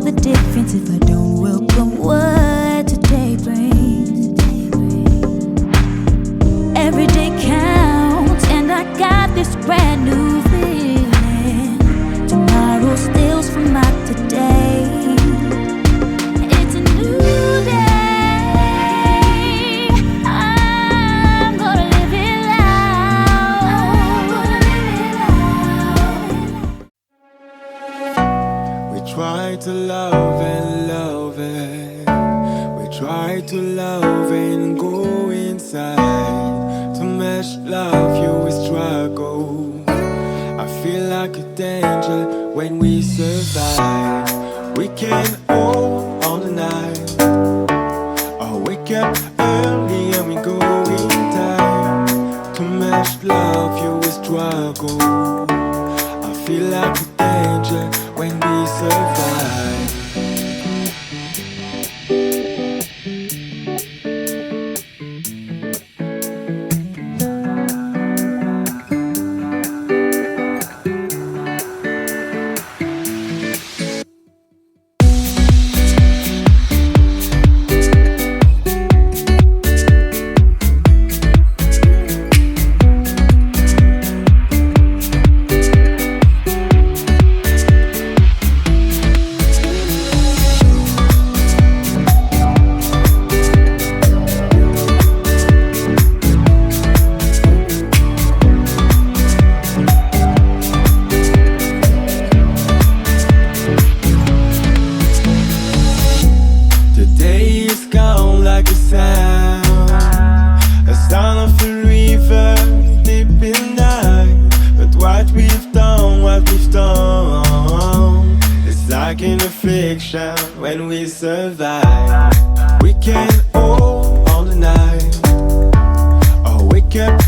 the difference if I don't welcome what today brings? Every day counts, and I got this brand new feeling. Tomorrow steals from my today. It's a new day. I'm gonna live it loud. We try to love and love it. We try to love and go inside. To match love, you will struggle. I feel like a danger when we survive. We can hold on the night, or wake up early and we go in time. To match love, you will struggle. I feel like a danger when we survive. When we survive, we can hold on the night, or wake up